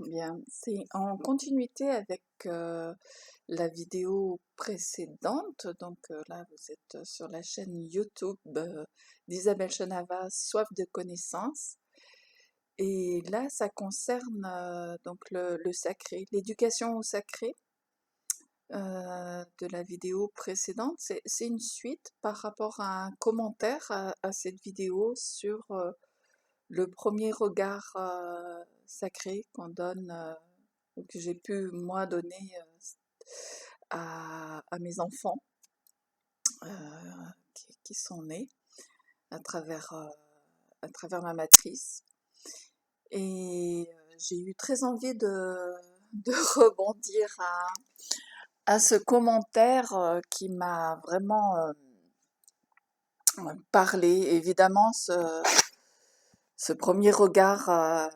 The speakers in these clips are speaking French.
Bien, c'est en continuité avec la vidéo précédente. Donc là, vous êtes sur la chaîne YouTube d'Isabelle Chenava, Soif de connaissances. Et là, ça concerne donc le sacré, l'éducation au sacré de la vidéo précédente. C'est une suite par rapport à un commentaire à cette vidéo sur le premier regard sacré qu'on donne, ou que j'ai pu moi donner à mes enfants qui sont nés à à travers ma matrice. Et j'ai eu très envie de rebondir à ce commentaire qui m'a vraiment parlé. Évidemment, ce premier regard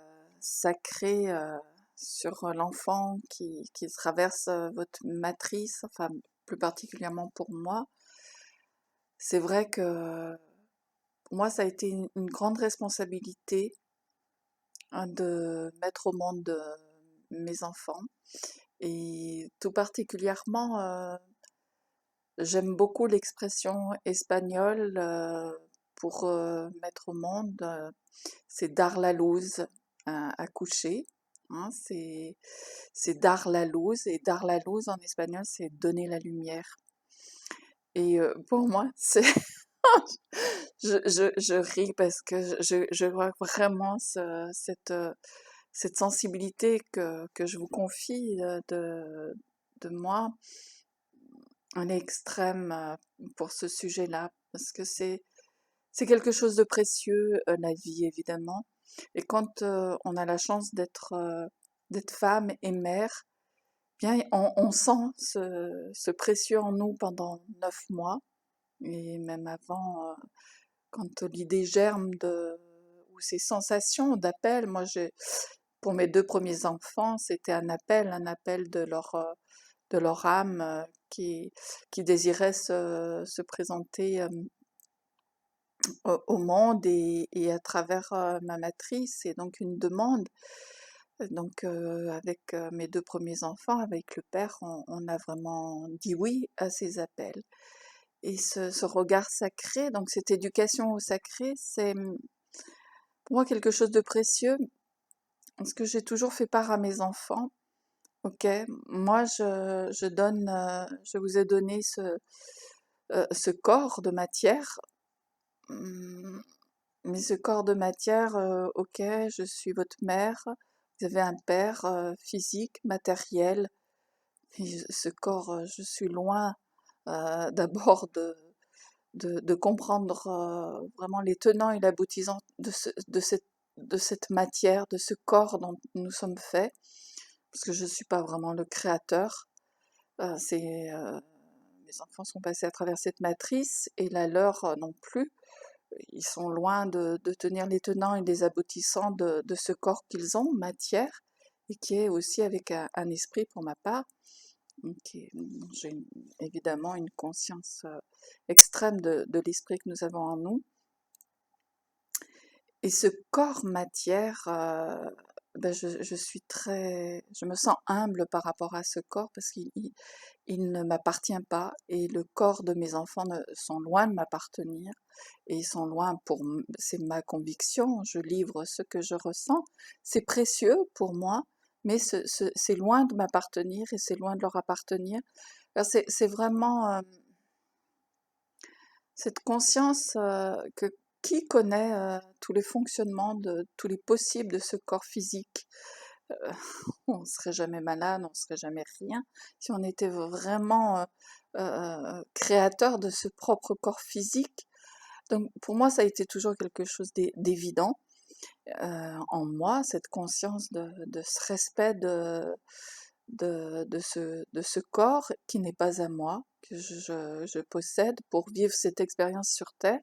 sacré sur l'enfant qui traverse votre matrice, enfin plus particulièrement pour moi, c'est vrai que pour moi ça a été une grande responsabilité de mettre au monde mes enfants. Et tout particulièrement, j'aime beaucoup l'expression espagnole pour mettre au monde, c'est dar la luz, accoucher. Hein, c'est dar la luz, et dar la luz en espagnol, c'est donner la lumière. Et pour moi, c'est je ris parce que je vois vraiment cette sensibilité que je vous confie de moi, un extrême pour ce sujet-là, parce que c'est quelque chose de précieux, la vie évidemment. Et quand on a la chance d'être femme et mère, bien on sent ce précieux en nous pendant 9 mois, et même avant, quand l'idée germe ou ces sensations d'appel. Moi, pour mes deux premiers enfants, c'était un appel de leur âme qui désirait se présenter au monde et à travers ma matrice, et donc une demande. Donc avec mes deux premiers enfants, avec le père, on a vraiment dit oui à ces appels. Et ce regard sacré, donc cette éducation au sacré, c'est pour moi quelque chose de précieux, parce que j'ai toujours fait part à mes enfants. Ok, moi je donne, je vous ai donné ce corps de matière. Mais ce corps de matière, ok, je suis votre mère, vous avez un père physique, matériel, et ce corps, je suis loin d'abord de comprendre vraiment les tenants et l'aboutissant de cette matière, de ce corps dont nous sommes faits, parce que je ne suis pas vraiment le créateur. Mes enfants sont passés à travers cette matrice, et la leur non plus. Ils sont loin de tenir les tenants et les aboutissants de ce corps qu'ils ont, matière, et qui est aussi avec un esprit pour ma part. J'ai évidemment une conscience extrême de l'esprit que nous avons en nous. Et ce corps matière, ben je me sens humble par rapport à ce corps, parce qu'il ne m'appartient pas, et le corps de mes enfants sont loin de m'appartenir, et ils sont loin c'est ma conviction, je livre ce que je ressens, c'est précieux pour moi, mais c'est loin de m'appartenir, et c'est loin de leur appartenir. C'est vraiment cette conscience que qui connaît tous les fonctionnements tous les possibles de ce corps physique. euh, on ne serait jamais malade, on ne serait jamais rien si on était vraiment créateur de ce propre corps physique. Donc pour moi, ça a été toujours quelque chose d'évident en moi, cette conscience de ce respect de ce corps qui n'est pas à moi, que je possède pour vivre cette expérience sur Terre.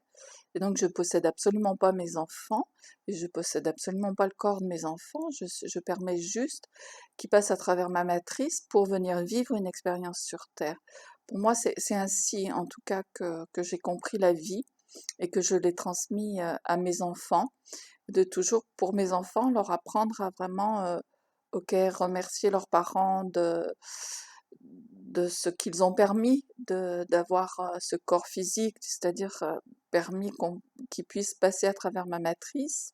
Et donc je possède absolument pas mes enfants, et je possède absolument pas le corps de mes enfants, je permets juste qu'ils passent à travers ma matrice pour venir vivre une expérience sur Terre. Pour moi, c'est ainsi en tout cas que j'ai compris la vie, et que je l'ai transmis à mes enfants, de toujours pour mes enfants leur apprendre à vraiment ok, remercier leurs parents de ce qu'ils ont permis d'avoir ce corps physique, c'est-à-dire permis qu'ils puissent passer à travers ma matrice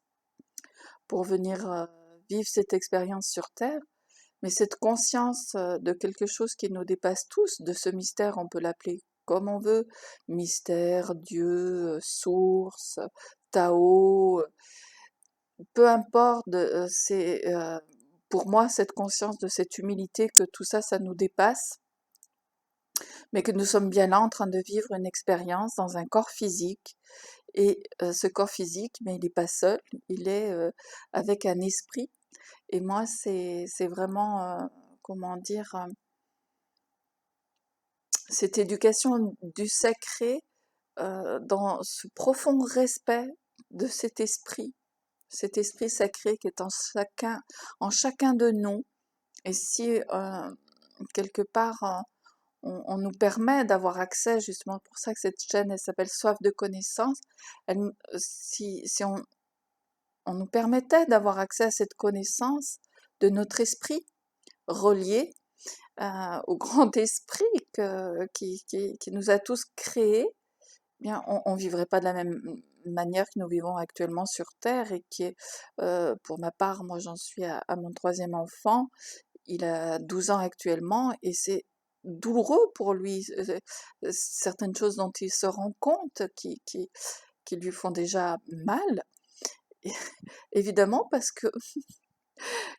pour venir vivre cette expérience sur Terre. Mais cette conscience de quelque chose qui nous dépasse tous, de ce mystère, on peut l'appeler comme on veut, mystère, Dieu, source, Tao, peu importe, c'est pour moi cette conscience de cette humilité que tout ça, ça nous dépasse, mais que nous sommes bien là en train de vivre une expérience dans un corps physique. Et ce corps physique, mais il n'est pas seul, il est avec un esprit. Et moi, c'est vraiment, comment dire, cette éducation du sacré dans ce profond respect de cet esprit sacré qui est en chacun de nous. Et si quelque part on nous permet d'avoir accès, justement pour ça que cette chaîne elle s'appelle Soif de connaissance, si on nous permettait d'avoir accès à cette connaissance de notre esprit relié au grand esprit qui nous a tous créés, bien on vivrait pas de la même manière que nous vivons actuellement sur Terre et qui est, pour ma part, moi j'en suis à mon 3e enfant, il a 12 ans actuellement et c'est douloureux pour lui, certaines choses dont il se rend compte qui lui font déjà mal, évidemment parce que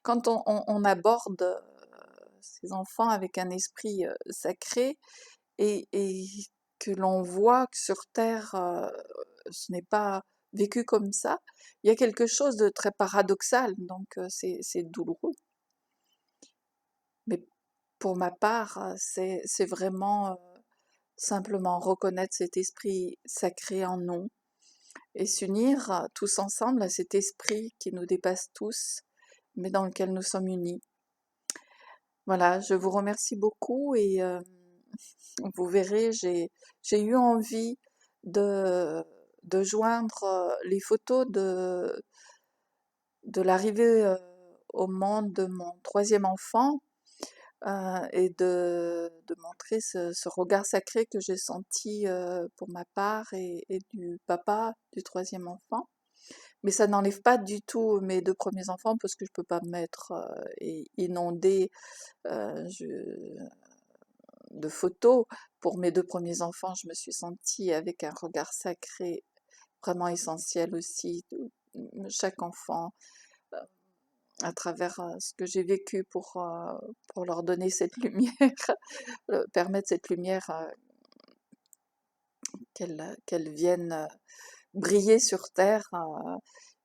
quand on aborde ces enfants avec un esprit sacré et que l'on voit que sur Terre ce n'est pas vécu comme ça, il y a quelque chose de très paradoxal, donc c'est douloureux. Mais pour ma part, c'est vraiment simplement reconnaître cet esprit sacré en nous et s'unir tous ensemble à cet esprit qui nous dépasse tous, mais dans lequel nous sommes unis. Voilà, je vous remercie beaucoup et vous verrez, j'ai eu envie de joindre les photos de l'arrivée au monde de mon 3e enfant et de montrer ce regard sacré que j'ai senti pour ma part et du papa du 3e enfant. Mais ça n'enlève pas du tout mes 2 premiers enfants parce que je peux pas me mettre et inonder de photos. Pour mes 2 premiers enfants, je me suis sentie avec un regard sacré vraiment essentiel aussi. Chaque enfant, à travers ce que j'ai vécu pour leur donner cette lumière, permettre cette lumière qu'elle vienne briller sur Terre.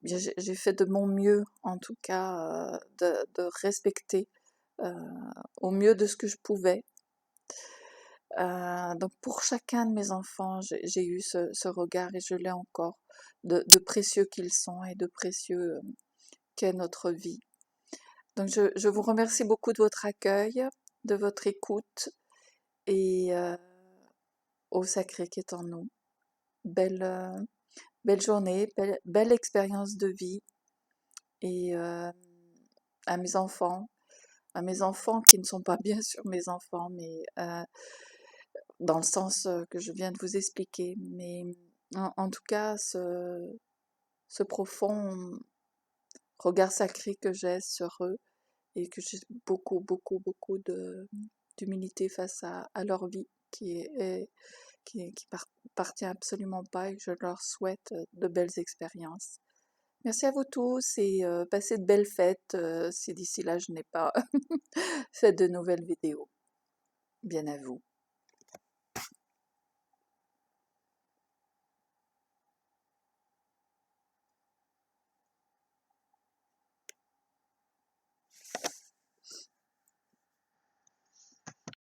Bien, j'ai fait de mon mieux, en tout cas, de respecter au mieux de ce que je pouvais. Donc pour chacun de mes enfants, j'ai eu ce regard et je l'ai encore, de précieux qu'ils sont et de précieux qu'est notre vie. Donc je vous remercie beaucoup de votre accueil, de votre écoute et au sacré qui est en nous. Belle, belle journée, belle expérience de vie et à mes enfants qui ne sont pas bien sûr mes enfants, mais dans le sens que je viens de vous expliquer. Mais en tout cas, ce profond regard sacré que j'ai sur eux et que j'ai beaucoup, beaucoup, beaucoup d'humilité face à leur vie qui appartient absolument pas et que je leur souhaite de belles expériences. Merci à vous tous et passez de belles fêtes si d'ici là je n'ai pas fait de nouvelles vidéos. Bien à vous.